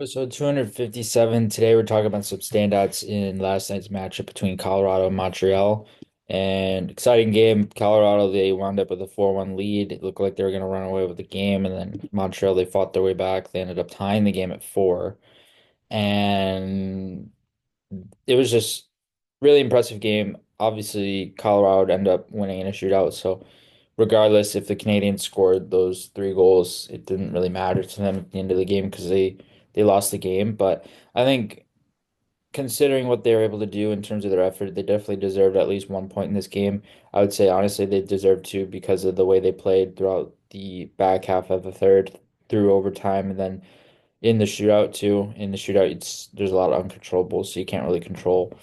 Episode 257. Today we're talking about some standouts in last night's matchup between Colorado and Montreal. And exciting game. Colorado, they wound up with a 4-1 lead. It looked like they were going to run away with the game. And then Montreal, they fought their way back. They ended up tying the game at four. And it was just really impressive game. Obviously, Colorado would end up winning in a shootout. So regardless if the Canadians scored those three goals, it didn't really matter to them at the end of the game because they lost the game. But I think considering what they were able to do in terms of their effort, they definitely deserved at least 1 point in this game. I would say honestly they deserved two because of the way they played throughout the back half of the third through overtime and then in the shootout too. In the shootout, there's a lot of uncontrollables, so you can't really control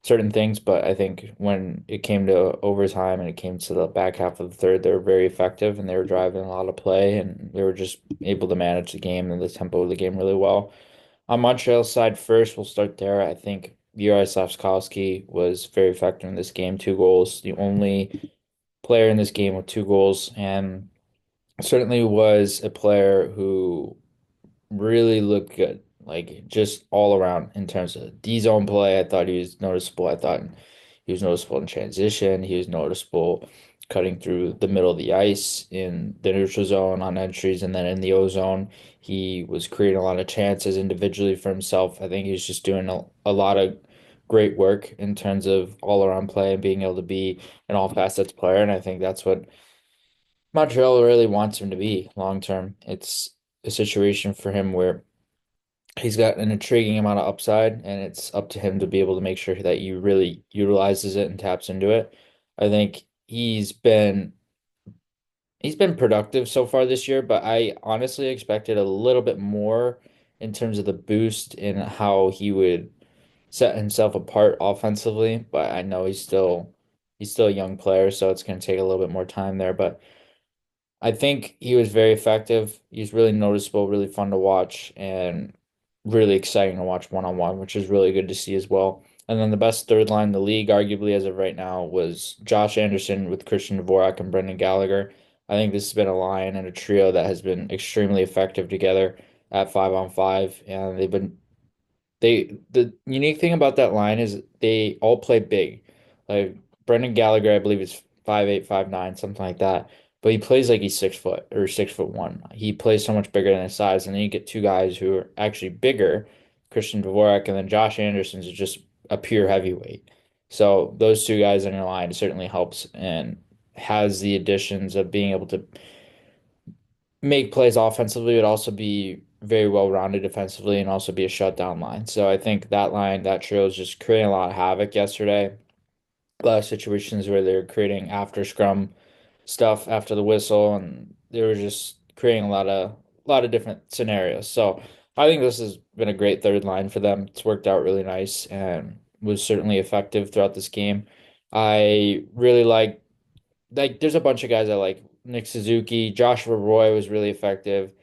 certain things, but I think when it came to overtime and it came to the back half of the third, they were very effective and they were driving a lot of play and they were just able to manage the game and the tempo of the game really well. On Montreal's side first, we'll start there. I think Juraj Slafkowski was very effective in this game, two goals, the only player in this game with two goals, and certainly was a player who really looked good. Like just all around in terms of D zone play, I thought he was noticeable. I thought he was noticeable in transition. He was noticeable cutting through the middle of the ice in the neutral zone on entries, and then in the O zone, he was creating a lot of chances individually for himself. I think he was just doing a lot of great work in terms of all around play and being able to be an all facets player. And I think that's what Montreal really wants him to be long term. It's a situation for him where he's got an intriguing amount of upside, and it's up to him to be able to make sure that he really utilizes it and taps into it. I think he's been productive so far this year, but I honestly expected a little bit more in terms of the boost in how he would set himself apart offensively. But I know he's still a young player, so it's going to take a little bit more time there. But I think he was very effective. He's really noticeable, really fun to watch, and really exciting to watch one on one, which is really good to see as well. And then the best third line in the league, arguably as of right now, was Josh Anderson with Christian Dvorak and Brendan Gallagher. I think this has been a line and a trio that has been extremely effective together at 5-on-5, and the unique thing about that line is they all play big. Like Brendan Gallagher, I believe is 5'8", 5'9", something like that. But he plays like he's 6 foot or 6'1". He plays so much bigger than his size, and then you get two guys who are actually bigger, Christian Dvorak, and then Josh Anderson's is just a pure heavyweight. So those two guys in your line certainly helps and has the additions of being able to make plays offensively, would also be very well rounded defensively and also be a shutdown line. So I think that line, that trio is just creating a lot of havoc yesterday. A lot of situations where they're creating after scrum stuff after the whistle, and they were just creating a lot of different scenarios. So I think this has been a great third line for them. It's worked out really nice and was certainly effective throughout this game. I really like there's a bunch of guys I like. Nick Suzuki, Joshua Roy was really effective.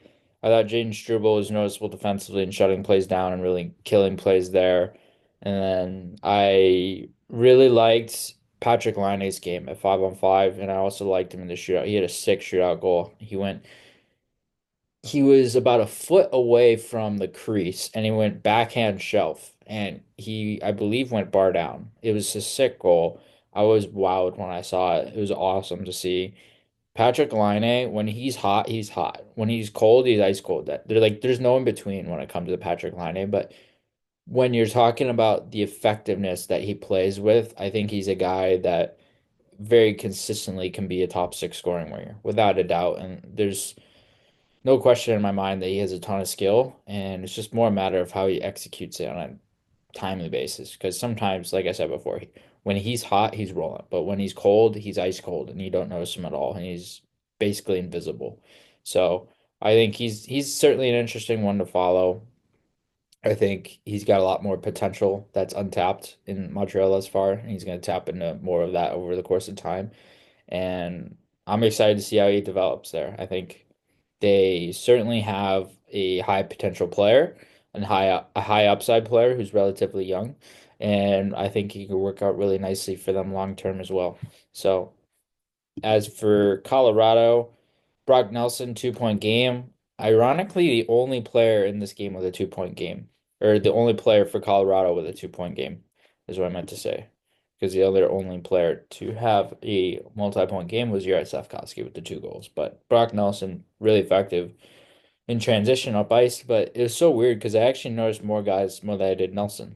I thought Jaden Struble was noticeable defensively and shutting plays down and really killing plays there. And then I really liked Patrick Laine's game at 5-on-5, and I also liked him in the shootout. He had a sick shootout goal. He was about a foot away from the crease, and he went backhand shelf, and I believe, went bar down. It was a sick goal. I was wowed when I saw it. It was awesome to see. Patrick Laine, when he's hot, he's hot. When he's cold, he's ice cold. There's no in between when it comes to Patrick Laine. But when you're talking about the effectiveness that he plays with, I think he's a guy that very consistently can be a top six scoring winger, without a doubt. And there's no question in my mind that he has a ton of skill, and it's just more a matter of how he executes it on a timely basis. Because sometimes, like I said before, when he's hot, he's rolling, but when he's cold, he's ice cold, and you don't notice him at all, and he's basically invisible. So I think he's certainly an interesting one to follow. I think he's got a lot more potential that's untapped in Montreal thus far, and he's going to tap into more of that over the course of time. And I'm excited to see how he develops there. I think they certainly have a high potential player and a high upside player who's relatively young, and I think he could work out really nicely for them long term as well. So as for Colorado, Brock Nelson 2 point game. Ironically, the only player in this game with a 2-point game, or the only player for Colorado with a 2-point game, is what I meant to say. Because the other only player to have a multi-point game was Juraj Slafkovsky with the 2 goals. But Brock Nelson, really effective in transition up ice. But it was so weird because I actually noticed more guys more than I did Nelson.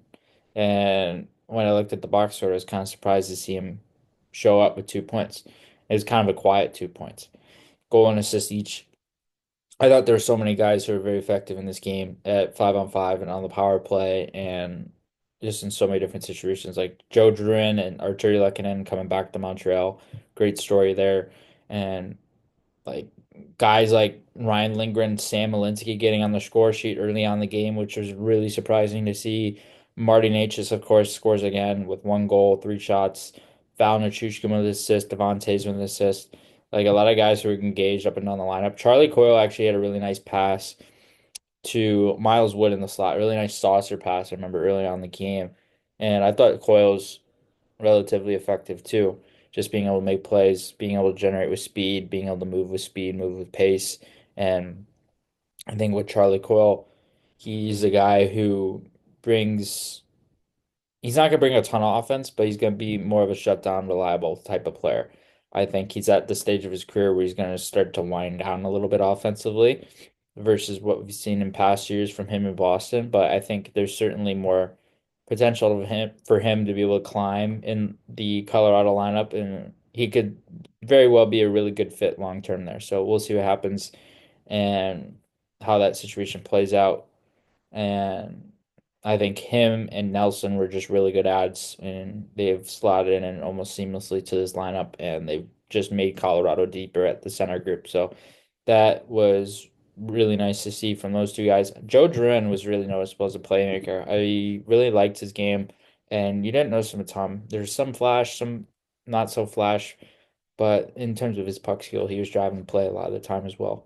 And when I looked at the box score, I was kind of surprised to see him show up with 2 points. It was kind of a quiet 2 points. Goal and assist each. I thought there were so many guys who are very effective in this game at 5-on-5 and on the power play and just in so many different situations. Like Joe Drouin and Artturi Lehkonen coming back to Montreal. Great story there. And like guys like Ryan Lindgren, Sam Malinsky getting on the score sheet early on in the game, which was really surprising to see. Marty Necas, of course, scores again with 1 goal, 3 shots. Val Nichushkin with an assist, Devon Tays with an assist. Like a lot of guys who were engaged up and down the lineup. Charlie Coyle actually had a really nice pass to Miles Wood in the slot. Really nice saucer pass, I remember early on in the game. And I thought Coyle's relatively effective too. Just being able to make plays, being able to generate with speed, being able to move with speed, move with pace. And I think with Charlie Coyle, he's a guy who brings he's not gonna bring a ton of offense, but he's gonna be more of a shutdown, reliable type of player. I think he's at the stage of his career where he's gonna start to wind down a little bit offensively versus what we've seen in past years from him in Boston. But I think there's certainly more potential of him for him to be able to climb in the Colorado lineup, and he could very well be a really good fit long term there. So we'll see what happens and how that situation plays out. And I think him and Nelson were just really good ads, and they've slotted in almost seamlessly to this lineup, and they've just made Colorado deeper at the center group. So that was really nice to see from those two guys. Joe Drouin was really noticeable as a playmaker. I really liked his game, and you didn't notice him a ton. There's some flash, some not so flash, but in terms of his puck skill, he was driving the play a lot of the time as well.